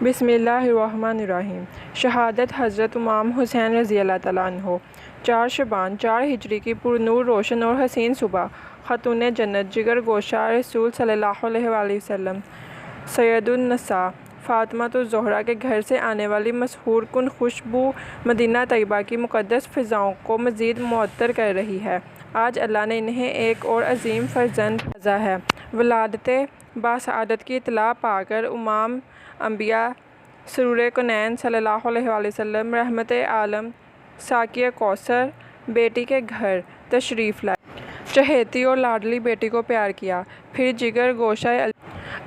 بسم اللہ الرحمن الرحیم۔ شہادت حضرت امام حسین رضی اللہ تعالیٰ عنہ۔ 4 شعبان 4 ہجری کی پرنور روشن اور حسین صبح، خاتون جنت جگر گوشہ رسول صلی اللہ علیہ وآلہ وسلم سید النساء فاطمۃ الزہرا کے گھر سے آنے والی مسحور کن خوشبو مدینہ طیبہ کی مقدس فضاؤں کو مزید معطر کر رہی ہے۔ آج اللہ نے انہیں ایک اور عظیم فرزند نوازا ہے۔ ولادت باسعادت کی اطلاع پا کر امام انبیاء سرور کونین صلی اللہ علیہ وآلہ وسلم رحمت عالم ساقی کوثر بیٹی کے گھر تشریف لائے۔ چہیتی اور لاڈلی بیٹی کو پیار کیا، پھر جگر گوشہ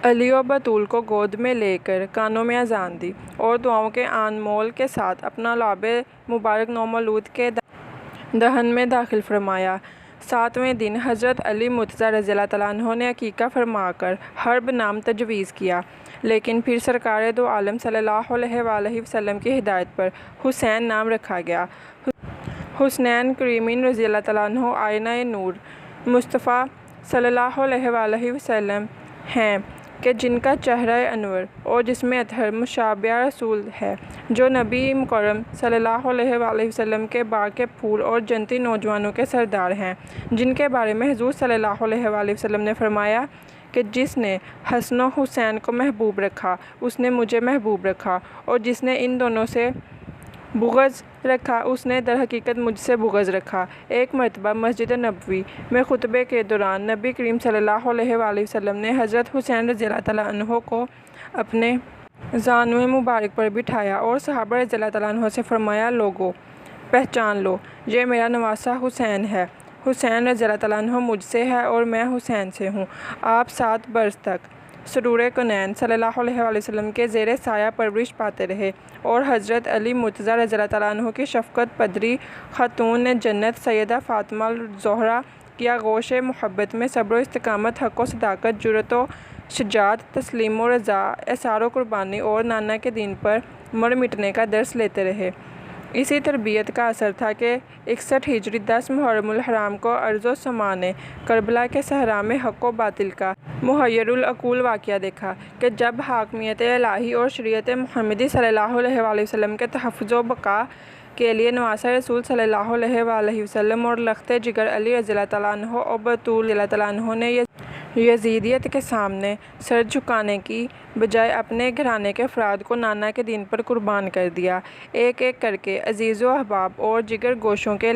علی و بطول کو گود میں لے کر کانوں میں اذان دی اور دعاؤں کے انمول کے ساتھ اپنا لعاب مبارک نومولود کے دہن میں داخل فرمایا۔ 7ویں دن حضرت علی مرتضیٰ رضی اللہ تعالیٰ عنہ نے عقیقہ فرما کر حرب نام تجویز کیا، لیکن پھر سرکار دو عالم صلی اللہ علیہ وآلہ وسلم کی ہدایت پر حسین نام رکھا گیا۔ حسنین کریمین رضی اللہ تعالیٰ عنہ آئینہ نور مصطفیٰ صلی اللہ علیہ وآلہ وسلم ہیں کہ جن کا چہرہ انور اور جسم اطہر مشابہ رسول ہے، جو نبی مکرم صلی اللہ علیہ وآلہ وسلم کے باغ کے پھول اور جنتی نوجوانوں کے سردار ہیں، جن کے بارے میں حضور صلی اللہ علیہ وآلہ وسلم نے فرمایا کہ جس نے حسن و حسین کو محبوب رکھا اس نے مجھے محبوب رکھا، اور جس نے ان دونوں سے بغض رکھا اس نے در حقیقت مجھ سے بغض رکھا۔ ایک مرتبہ مسجد نبوی میں خطبے کے دوران نبی کریم صلی اللہ علیہ وآلہ وسلم نے حضرت حسین رضی اللہ تعالیٰ عنہ کو اپنے زانوئے مبارک پر بٹھایا اور صحابہ رضی اللہ تعالیٰ عنہ سے فرمایا، لوگو پہچان لو، یہ میرا نواسہ حسین ہے۔ حسین رضی اللہ تعالیٰ عنہ مجھ سے ہے اور میں حسین سے ہوں۔ آپ 7 برس تک سرور کونین صلی اللہ علیہ وآلہ وسلم کے زیر سایہ پرورش پاتے رہے اور حضرت علی مرتضیٰ رضی اللہ تعالیٰ عنہ کی شفقت پدری خاتون جنت سیدہ فاطمہ الزہرا کی آغوش محبت میں صبر و استقامت، حق و صداقت، جرأت و شجاعت، تسلیم و رضا، ایثار و قربانی اور نانا کے دین پر مر مٹنے کا درس لیتے رہے۔ اسی تربیت کا اثر تھا کہ 61 ہجری 10 محرم الحرام کو ارض و سماء نے کربلا کے صحرا میں حق و باطل کا محیر العقول واقعہ دیکھا کہ جب حاکمیت الہی اور شریعت محمدی صلی اللہ علیہ وآلہ وسلم کے تحفظ و بقا کے لیے نواسہ رسول صلی اللہ علیہ وآلہ وسلم اور لخت جگر علی رضی اللہ تعالیٰ عنہ اور بطول رضی اللہ تعالیٰ عنہ نے یزیدیت کے سامنے سر جھکانے کی بجائے اپنے گھرانے کے افراد کو نانا کے دین پر قربان کر دیا۔ ایک ایک کر کے عزیز و احباب اور جگر گوشوں کے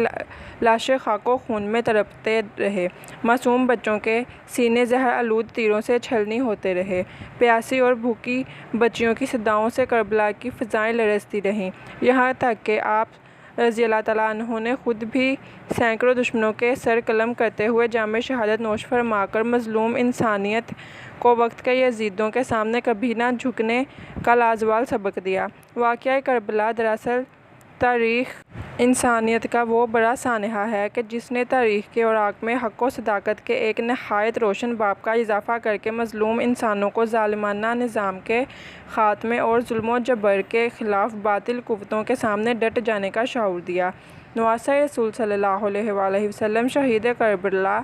لاشیں خاک و خون میں تڑپتے رہے، معصوم بچوں کے سینے زہر آلود تیروں سے چھلنی ہوتے رہے، پیاسی اور بھوکی بچیوں کی صداؤں سے کربلا کی فضائیں لرزتی رہیں، یہاں تک کہ آپ رضی اللہ تعالیٰ عنہ نے خود بھی سینکڑوں دشمنوں کے سر قلم کرتے ہوئے جام شہادت نوش فرما کر مظلوم انسانیت کو وقت کے یزیدوں کے سامنے کبھی نہ جھکنے کا لازوال سبق دیا۔ واقعہ کربلا دراصل تاریخ انسانیت کا وہ بڑا سانحہ ہے کہ جس نے تاریخ کے اوراق میں حق و صداقت کے ایک نہایت روشن باب کا اضافہ کر کے مظلوم انسانوں کو ظالمانہ نظام کے خاتمے اور ظلم و جبر کے خلاف باطل قوتوں کے سامنے ڈٹ جانے کا شعور دیا۔ نواسہ رسول صلی اللہ علیہ وآلہ وسلم شہید کربلا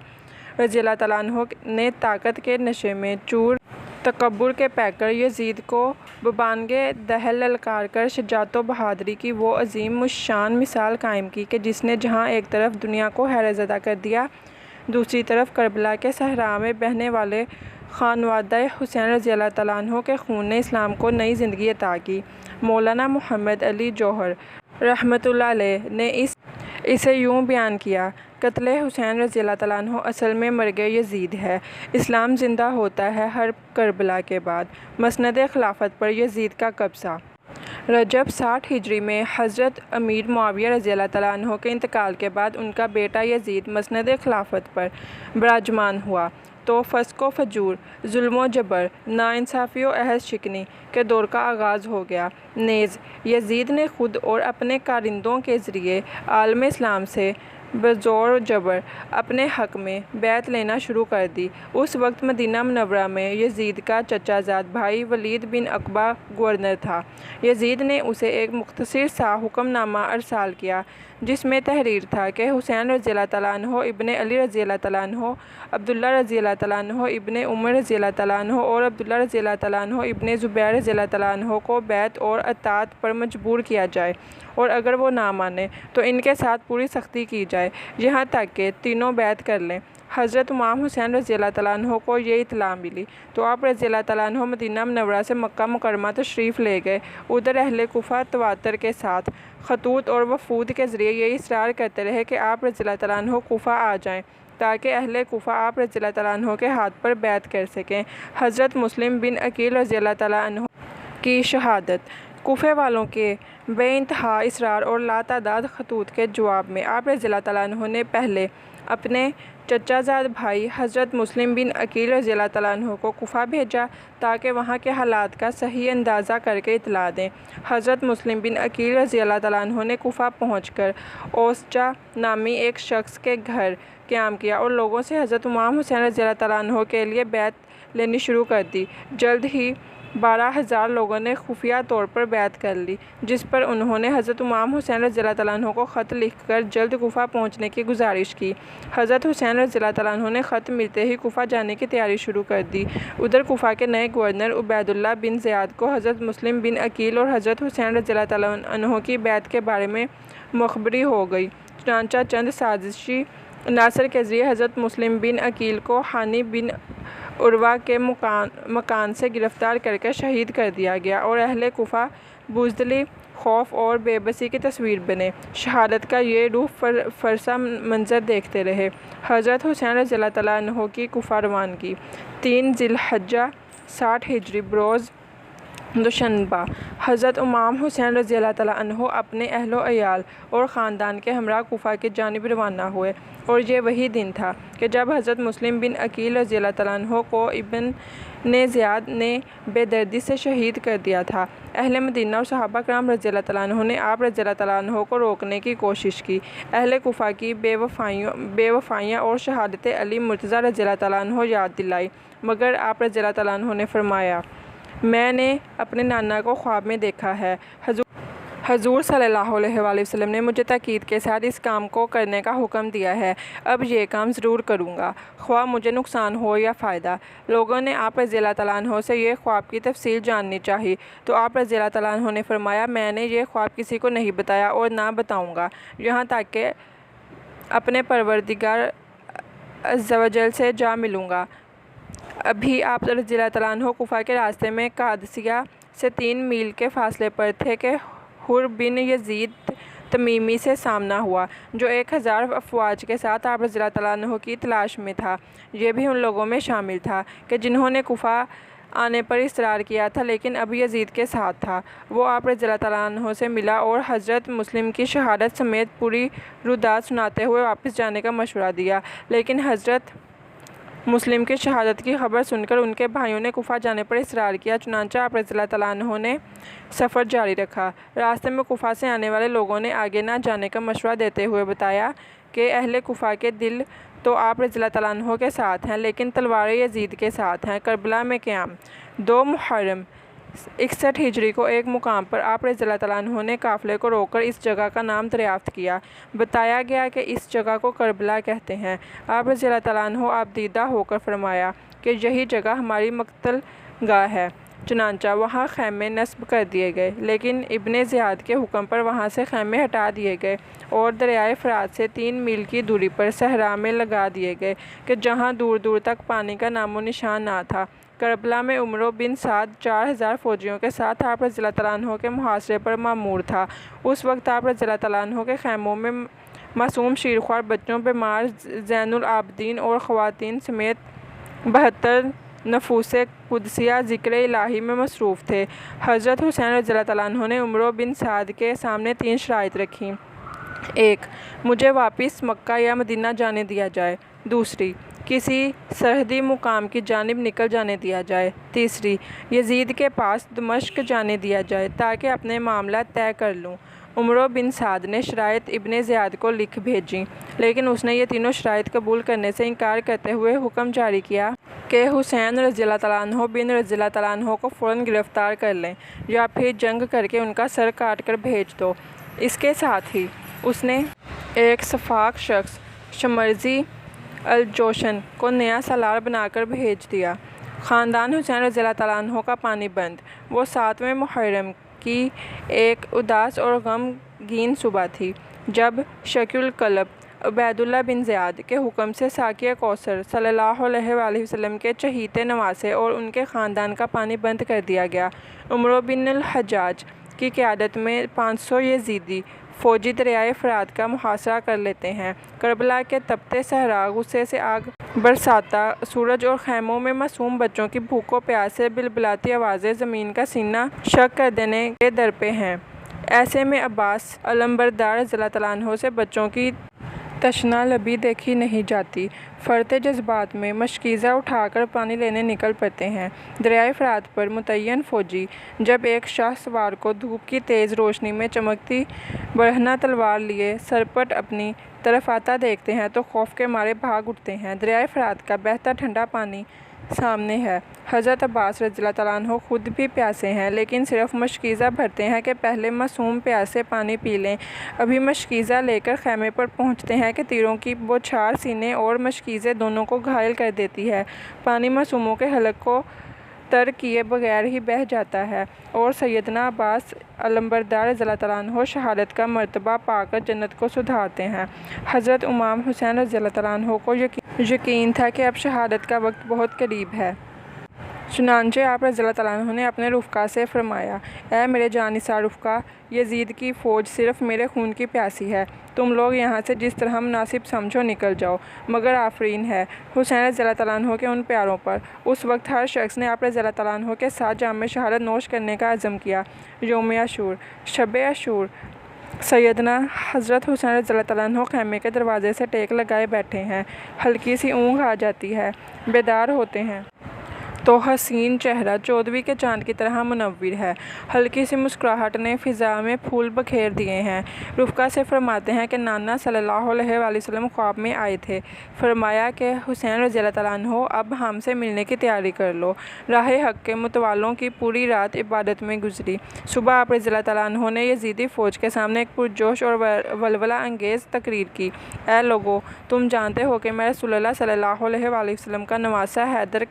رضی اللہ تعالیٰ عنہ نے طاقت کے نشے میں چور تکبر کے پیکر یزید کو ببانگ دہل للکار کر شجاعت و بہادری کی وہ عظیم الشان مثال قائم کی کہ جس نے جہاں ایک طرف دنیا کو حیرت زدہ کر دیا، دوسری طرف کربلا کے صحرا میں بہنے والے خانوادہ حسین رضی اللہ تعالیٰ عنہ کے خون نے اسلام کو نئی زندگی عطا کی۔ مولانا محمد علی جوہر رحمۃ اللہ علیہ نے اسے یوں بیان کیا، قتل حسین رضی اللہ تعالیٰ عنہ اصل میں مرگ یزید ہے۔ اسلام زندہ ہوتا ہے ہر کربلا کے بعد۔ مسند خلافت پر یزید کا قبضہ۔ رجب 60 ہجری میں حضرت امیر معاویہ رضی اللہ تعالیٰ عنہ کے انتقال کے بعد ان کا بیٹا یزید مسند خلافت پر براجمان ہوا تو فسق و فجور، ظلم و جبر، ناانصافی و عہد شکنی کے دور کا آغاز ہو گیا۔ نیز یزید نے خود اور اپنے کارندوں کے ذریعے عالم اسلام سے بزور جبر اپنے حق میں بیعت لینا شروع کر دی۔ اس وقت مدینہ منورہ میں یزید کا چچا زاد بھائی ولید بن عقبہ گورنر تھا۔ یزید نے اسے ایک مختصر سا حکم نامہ ارسال کیا جس میں تحریر تھا کہ حسین رضی اللہ تعالیٰ عنہ ابن علی رضی اللہ تعالیٰ عنہ، عبداللہ رضی اللہ تعالیٰ عنہ ابن عمر رضی اللہ تعالیٰ عنہ اور عبداللہ رضی اللہ تعالیٰ عنہ ابن زبیر رضی اللہ تعالیٰ عنہ کو بیعت اور اطاعت پر مجبور کیا جائے، اور اگر وہ نہ مانے تو ان کے ساتھ پوری سختی کی جائے یہاں تک کہ تینوں بیعت کر لیں۔ حضرت امام حسین رضی اللہ تعالیٰ عنہ کو یہ اطلاع ملی تو آپ رضی اللہ تعالیٰ عنہ مدینہ منورہ سے مکہ مکرمہ تشریف لے گئے۔ ادھر اہل کوفہ تواتر کے ساتھ خطوط اور وفود کے ذریعے یہ اصرار کرتے رہے کہ آپ رضی اللہ تعالیٰ عنہ کوفہ آ جائیں تاکہ اہل کوفہ آپ رضی اللہ تعالیٰ عنہ کے ہاتھ پر بیعت کر سکیں۔ حضرت مسلم بن عقیل رضی اللہ تعالیٰ عنہ کی شہادت۔ کوفے والوں کے بے انتہا اصرار اور لاتعداد خطوط کے جواب میں آپ رضی اللہ تعالیٰ عنہ نے پہلے اپنے چچا زاد بھائی حضرت مسلم بن عقیل رضی اللہ تعالیٰ عنہ کو کوفہ بھیجا تاکہ وہاں کے حالات کا صحیح اندازہ کر کے اطلاع دیں۔ حضرت مسلم بن عقیل رضی اللہ تعالیٰ عنہ نے کوفہ پہنچ کر اوسجا نامی ایک شخص کے گھر قیام کیا اور لوگوں سے حضرت امام حسین رضی اللہ تعالیٰ عنہ کے لیے بیعت لینی شروع کر دی۔ جلد ہی 12,000 لوگوں نے خفیہ طور پر بیعت کر لی، جس پر انہوں نے حضرت امام حسین رضی اللہ تعالیٰ عنہ کو خط لکھ کر جلد کوفہ پہنچنے کی گزارش کی۔ حضرت حسین رضی اللہ تعالیٰ عنہ نے خط ملتے ہی کوفہ جانے کی تیاری شروع کر دی۔ ادھر کوفہ کے نئے گورنر عبیداللہ بن زیاد کو حضرت مسلم بن عقیل اور حضرت حسین رضی اللہ تعالیٰ عنہ کی بیعت کے بارے میں مخبری ہو گئی، چنانچہ چند سازشی عناصر کے ذریعے حضرت مسلم بن عقیل کو حانی بن عروہ کے مکان سے گرفتار کر کے شہید کر دیا گیا اور اہل کوفہ بزدلی، خوف اور بے بسی کی تصویر بنے۔ شہادت کا یہ روح فرسا منظر دیکھتے رہے۔ حضرت حسین رضی اللہ تعالیٰ عنہ کی کوفہ روانگی۔ 3 ذی الحجہ 60 ہجری بروز دوشنبہ حضرت امام حسین رضی اللہ تعالیٰ عنہ اپنے اہل و عیال اور خاندان کے ہمراہ کوفہ کی جانب روانہ ہوئے، اور یہ وہی دن تھا کہ جب حضرت مسلم بن عقیل رضی اللہ تعالیٰ عنہ کو ابن زیاد نے بے دردی سے شہید کر دیا تھا۔ اہل مدینہ اور صحابہ کرام رضی اللہ تعالیٰ عنہ نے آپ رضی اللہ تعالیٰ عنہ کو روکنے کی کوشش کی۔ اہل کوفہ کی بے وفائیاں اور شہادت علی مرتضیٰ رضی اللہ تعالیٰ عنہ یاد دلائی، مگر آپ رضی اللہ تعالیٰ عنہ نے فرمایا، میں نے اپنے نانا کو خواب میں دیکھا ہے۔ حضور صلی اللہ علیہ وآلہ وسلم نے مجھے تاکید کے ساتھ اس کام کو کرنے کا حکم دیا ہے، اب یہ کام ضرور کروں گا، خواہ مجھے نقصان ہو یا فائدہ۔ لوگوں نے آپ رضی اللہ تعالیٰ عنہ سے یہ خواب کی تفصیل جاننی چاہی تو آپ رضی اللہ تعالیٰ عنہ نے فرمایا، میں نے یہ خواب کسی کو نہیں بتایا اور نہ بتاؤں گا، یہاں تک کہ اپنے پروردگار عز و جل سے جا ملوں گا۔ ابھی آپ رضی اللہ تعالیٰ عنہ کوفہ کے راستے میں قادسیہ سے 3 میل کے فاصلے پر تھے کہ حر بن یزید تمیمی سے سامنا ہوا، جو 1000 افواج کے ساتھ آپ رضی اللہ تعالیٰ عنہ کی تلاش میں تھا۔ یہ بھی ان لوگوں میں شامل تھا کہ جنہوں نے کوفہ آنے پر اصرار کیا تھا لیکن اب یزید کے ساتھ تھا۔ وہ آپ رضی اللہ تعالیٰ عنہ سے ملا اور حضرت مسلم کی شہادت سمیت پوری رودات سناتے ہوئے واپس جانے کا مشورہ دیا، لیکن حضرت مسلم کی شہادت کی خبر سن کر ان کے بھائیوں نے کوفہ جانے پر اصرار کیا، چنانچہ آپ رضی اللہ تعالیٰ عنہ نے سفر جاری رکھا۔ راستے میں کوفہ سے آنے والے لوگوں نے آگے نہ جانے کا مشورہ دیتے ہوئے بتایا کہ اہل کوفہ کے دل تو آپ رضی اللہ تعالیٰ عنہ کے ساتھ ہیں لیکن تلواریں یزید کے ساتھ ہیں۔ کربلا میں قیام۔ 2 محرم 61 ہجری کو ایک مقام پر آپ رضی اللہ تعالیٰ عنہ نے قافلے کو روک کر اس جگہ کا نام دریافت کیا۔ بتایا گیا کہ اس جگہ کو کربلا کہتے ہیں۔ آپ رضی اللہ تعالیٰ عنہ آبدیدہ ہو کر فرمایا کہ یہی جگہ ہماری مقتل گاہ ہے، چنانچہ وہاں خیمے نصب کر دیے گئے، لیکن ابن زیاد کے حکم پر وہاں سے خیمے ہٹا دیے گئے اور دریائے فرات سے 3 میل کی دوری پر صحرا میں لگا دیے گئے کہ جہاں دور دور تک پانی کا نام و نشان نہ تھا۔ کربلا میں عمرو بن سعد 4000 فوجیوں کے ساتھ آپ رضی اللہ تعالیٰ عنہ کے محاصرے پر مامور تھا۔ اس وقت آپ رضی اللہ تعالیٰ عنہ کے خیموں میں معصوم شیرخوار بچوں، بیمار زین العابدین اور خواتین سمیت 72 نفوس قدسیہ ذکر الہی میں مصروف تھے۔ حضرت حسین رضی اللہ تعالیٰ عنہ نے عمرو بن سعد کے سامنے 3 شرائط رکھیں: 1. مجھے واپس مکہ یا مدینہ جانے دیا جائے۔ 2. کسی سرحدی مقام کی جانب نکل جانے دیا جائے۔ 3. یزید کے پاس دمشق جانے دیا جائے تاکہ اپنے معاملات طے کر لوں۔ عمرو بن سعد نے شرائط ابن زیاد کو لکھ بھیجیں، لیکن اس نے یہ تینوں شرائط قبول کرنے سے انکار کرتے ہوئے حکم جاری کیا کہ حسین رضی اللہ تعالیٰ عنہ بن رضی اللہ تعالیٰ عنہ کو فوراً گرفتار کر لیں یا پھر جنگ کر کے ان کا سر کاٹ کر بھیج دو۔ اس کے ساتھ ہی اس نے ایک سفاک شخص شمرزی الجوشن کو نیا سالار بنا کر بھیج دیا۔ خاندان حسین رضی اللہ تعالیٰ عنہ کا پانی بند۔ وہ 7ویں محرم کی ایک اداس اور غمگین صبح تھی جب شقی القلب عبید اللہ بن زیاد کے حکم سے ساقی کوثر صلی اللہ علیہ وآلہ وسلم کے چہیتے نواسے اور ان کے خاندان کا پانی بند کر دیا گیا۔ عمرو بن الحجاج کی قیادت میں 500 یزیدی فوجی دریائے فرات کا محاصرہ کر لیتے ہیں۔ کربلا کے تپتے صحرا غصے سے آگ برساتا سورج اور خیموں میں معصوم بچوں کی بھوک و پیاس سے بلبلاتی آوازیں زمین کا سینہ شق کر دینے کے در پہ ہیں۔ ایسے میں عباس علمبردار رضی اللہ تعالیٰ عنہ سے بچوں کی تشنہ لبی دیکھی نہیں جاتی۔ فرتے جذبات میں مشکیزہ اٹھا کر پانی لینے نکل پڑتے ہیں۔ دریائے فرات پر متعین فوجی جب ایک شاہ سوار کو دھوپ کی تیز روشنی میں چمکتی برہنہ تلوار لیے سرپٹ اپنی طرف آتا دیکھتے ہیں تو خوف کے مارے بھاگ اٹھتے ہیں۔ دریائے فرات کا بہتا ٹھنڈا پانی سامنے ہے۔ حضرت عباس رضی اللہ تعالیٰ عنہ خود بھی پیاسے ہیں، لیکن صرف مشکیزہ بھرتے ہیں کہ پہلے معصوم پیاسے پانی پی لیں۔ ابھی مشکیزہ لے کر خیمے پر پہنچتے ہیں کہ تیروں کی بوچھار سینے اور مشکیزے دونوں کو گھائل کر دیتی ہے۔ پانی معصوموں کے حلق کو تر کیے بغیر ہی بہہ جاتا ہے اور سیدنا عباس علمبردار رضی اللہ تعالیٰ عنہ شہادت کا مرتبہ پا کر جنت کو سدھارتے ہیں۔ حضرت امام حسین رضی اللہ تعالیٰ عنہ کو یقین تھا کہ اب شہادت کا وقت بہت قریب ہے۔ چنانچہ آپ رضی اللہ تعالیٰ عنہ نے اپنے رفقا سے فرمایا، اے میرے جانثار رفقا، یزید کی فوج صرف میرے خون کی پیاسی ہے۔ تم لوگ یہاں سے جس طرح مناسب سمجھو نکل جاؤ، مگر آفرین ہے حسین رضی اللہ تعالیٰ عنہ کے ان پیاروں پر۔ اس وقت ہر شخص نے آپ رضی اللہ تعالیٰ عنہ کے ساتھ جام شہادت نوش کرنے کا عزم کیا۔ یوم عاشور، شب عاشور، سیدنا حضرت حسین رضی اللہ تعالیٰ عنہ خیمے کے دروازے سے ٹیک لگائے بیٹھے ہیں۔ ہلکی سی اونگ آ جاتی ہے، بیدار ہوتے ہیں تو حسین چہرہ 14ویں کے چاند کی طرح منور ہے۔ ہلکی سی مسکراہٹ نے فضا میں پھول بکھیر دیے ہیں۔ رفقا سے فرماتے ہیں کہ نانا صلی اللہ علیہ وآلہ وسلم خواب میں آئے تھے، فرمایا کہ حسین رضی اللہ تعالیٰ عنہ اب ہم سے ملنے کی تیاری کر لو۔ راہ حق کے متوالوں کی پوری رات عبادت میں گزری۔ صبح آپ رضی اللہ تعالیٰ عنہ نے یزیدی فوج کے سامنے ایک پرجوش اور ولولہ انگیز تقریر کی، اے لوگو، تم جانتے ہو کہ میں رسول اللہ صلی اللہ علیہ وآلہ وسلم کا نواسہ حیدر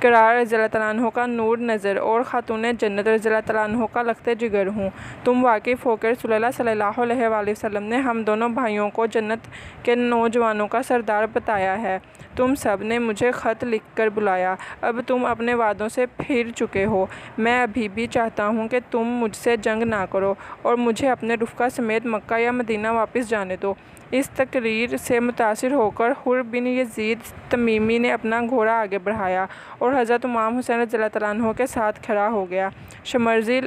کرار رضی اللہ تعالیٰ عنہ کا نور نظر اور خاتون جنت رضی اللہ تعالیٰ عنہ کا لخت جگر ہوں۔ تم واقف ہو کہ رسول اللہ صلی اللہ علیہ وآلہ وسلم نے ہم دونوں بھائیوں کو جنت کے نوجوانوں کا سردار بتایا ہے۔ تم سب نے مجھے خط لکھ کر بلایا، اب تم اپنے وعدوں سے پھر چکے ہو۔ میں ابھی بھی چاہتا ہوں کہ تم مجھ سے جنگ نہ کرو اور مجھے اپنے رفقا سمیت مکہ یا مدینہ واپس جانے دو۔ اس تقریر سے متاثر ہو کر حر بن یزید تمیمی نے اپنا گھوڑا آگے بڑھایا اور حضرت امام حسین رضی اللہ تعالیٰ عنہ کے ساتھ کھڑا ہو گیا۔ شمرزی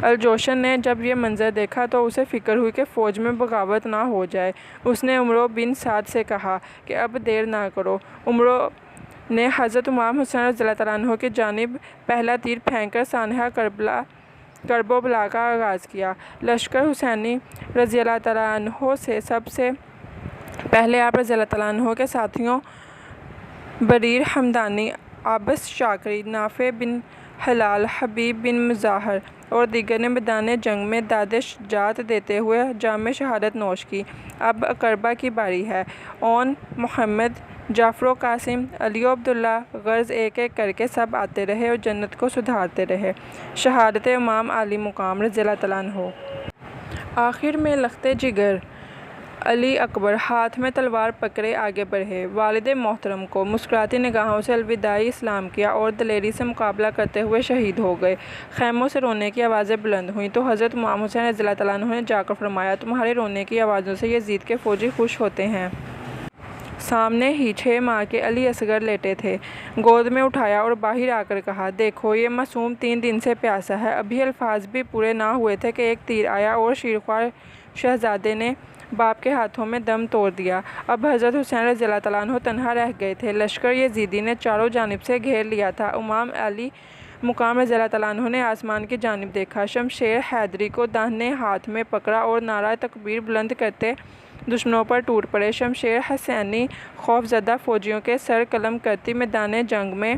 الجوشن نے جب یہ منظر دیکھا تو اسے فکر ہوئی کہ فوج میں بغاوت نہ ہو جائے۔ اس نے عمرو بن سعد سے کہا کہ اب دیر نہ کرو۔ عمرو نے حضرت امام حسین رضی اللہ تعالیٰ عنہ کی جانب پہلا تیر پھینک کر سانحہ کرب و بلا کا آغاز کیا۔ لشکر حسینی رضی اللہ تعالیٰ عنہ سے سب سے پہلے آپ رضی اللہ تعالیٰ عنہ کے ساتھیوں بریر حمدانی، عابس شاکری، نافع بن ہلال، حبیب بن مظاہر اور دیگر نے میدان جنگ میں داد شجاعت دیتے ہوئے جام شہادت نوش کی۔ اب اقربہ کی باری ہے۔ اون محمد، جعفر و قاسم، علی و عبداللہ غرض ایک ایک کر کے سب آتے رہے اور جنت کو سدھارتے رہے۔ شہادت امام عالی مقام رضی اللہ تعالیٰ عنہ۔ آخر میں لخت جگر علی اکبر ہاتھ میں تلوار پکڑے آگے بڑھے، والد محترم کو مسکراتی نگاہوں سے الوداعی اسلام کیا اور دلیری سے مقابلہ کرتے ہوئے شہید ہو گئے۔ خیموں سے رونے کی آوازیں بلند ہوئیں تو حضرت امام حسین رضی اللہ تعالیٰ عنہ نے جا کر فرمایا، تمہارے رونے کی آوازوں سے یزید کے فوجی خوش ہوتے ہیں۔ سامنے ہی 6 ماہ کے علی اصغر لیٹے تھے، گود میں اٹھایا اور باہر آ کر کہا، دیکھو یہ معصوم 3 دن سے پیاسا ہے۔ ابھی الفاظ بھی پورے نہ ہوئے تھے کہ ایک تیر آیا اور شیرخوار شہزادے نے باپ کے ہاتھوں میں دم توڑ دیا۔ اب حضرت حسین رضی اللہ تعالیٰ عنہ تنہا رہ گئے تھے۔ لشکر یزیدی نے چاروں جانب سے گھیر لیا تھا۔ امام علی مقام رضی اللہ تعالیٰ عنہ نے آسمان کی جانب دیکھا، شمشیر حیدری کو داہنے ہاتھ میں پکڑا اور نعرہ تکبیر بلند کرتے دشمنوں پر ٹوٹ پڑے۔ شمشیر حسینی خوف زدہ فوجیوں کے سر قلم کرتی میدان جنگ میں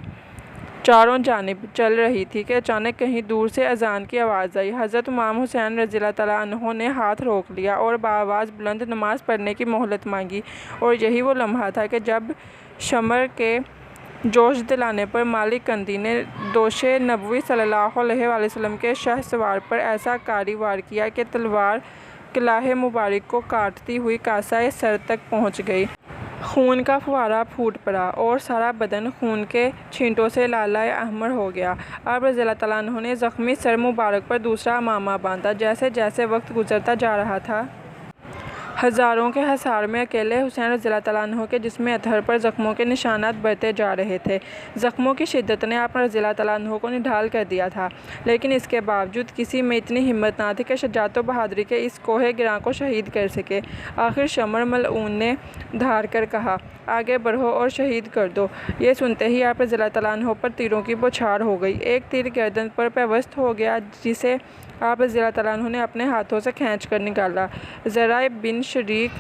چاروں جانب چل رہی تھی کہ اچانک کہیں دور سے اذان کی آواز آئی۔ حضرت امام حسین رضی اللہ تعالیٰ عنہ نے ہاتھ روک لیا اور بآواز بلند نماز پڑھنے کی مہلت مانگی، اور یہی وہ لمحہ تھا کہ جب شمر کے جوش دلانے پر مالک کندی نے دوش نبوی صلی اللہ علیہ وآلہ وسلم کے شہ سوار پر ایسا کاری وار کیا کہ تلوار کلاہ مبارک کو کاٹتی ہوئی کاسہ سر تک پہنچ گئی۔ خون کا فوارہ پھوٹ پڑا اور سارا بدن خون کے چھینٹوں سے لالہ احمر ہو گیا۔ آپ رضی اللہ تعالیٰ عنہ نے زخمی سر مبارک پر دوسرا امامہ باندھا۔ جیسے جیسے وقت گزرتا جا رہا تھا، ہزاروں کے حصار میں اکیلے حسین رضی اللہ تعالیٰ عنہ کے جسم اطہر پر زخموں کے نشانات بڑھتے جا رہے تھے۔ زخموں کی شدت نے آپ رضی اللہ تعالیٰ عنہ کو نڈھال کر دیا تھا، لیکن اس کے باوجود کسی میں اتنی ہمت نہ تھی کہ شجاعت و بہادری کے اس کوہ گراں کو شہید کر سکے۔ آخر شمر ملعون نے دھار کر کہا، آگے بڑھو اور شہید کر دو۔ یہ سنتے ہی آپ رضی اللہ تعالیٰ عنہ پر تیروں کی بوچھار ہو گئی۔ ایک تیر گردن پر پیوست ہو گیا، جسے آپ رضی اللہ تعالیٰ عنہ نے اپنے ہاتھوں سے کھینچ کر نکالا۔ زرع بن شریک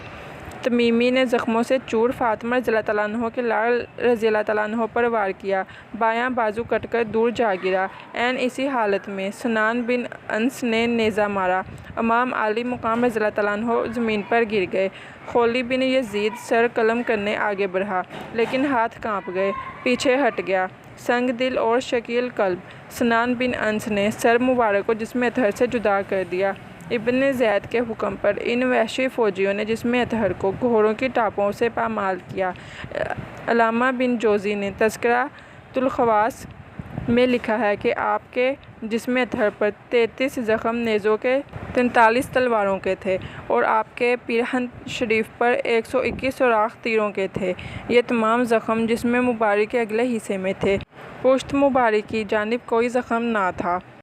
تمیمی نے زخموں سے چور فاطمہ رضی اللہ تعالیٰ عنہ کے لاڑ رضی اللہ تعالیٰ عنہ پر وار کیا، بایاں بازو کٹ کر دور جا گرا۔ عین اسی حالت میں سنان بن انس نے نیزہ مارا، امام علی مقام رضی اللہ تعالیٰ عنہ زمین پر گر گئے۔ خولی بن یزید سر قلم کرنے آگے بڑھا، لیکن ہاتھ کانپ گئے، پیچھے ہٹ گیا۔ سنگ دل اور شکیل قلب سنان بن انس نے سر مبارک کو جسم اطہر سے جدا کر دیا۔ ابن زید کے حکم پر ان وحشی فوجیوں نے جسم اطہر کو گھوڑوں کی ٹاپوں سے پامال کیا۔ علامہ بن جوزی نے تذکرۃ الخواص میں لکھا ہے کہ آپ کے جسم اطہر پر 33 زخم نیزوں کے 43 تلواروں کے تھے، اور آپ کے پیرہن شریف پر 121 سوراخ تیروں کے تھے۔ یہ تمام زخم جسم مبارک کے اگلے حصے میں تھے، پشت مبارک کی جانب کوئی زخم نہ تھا۔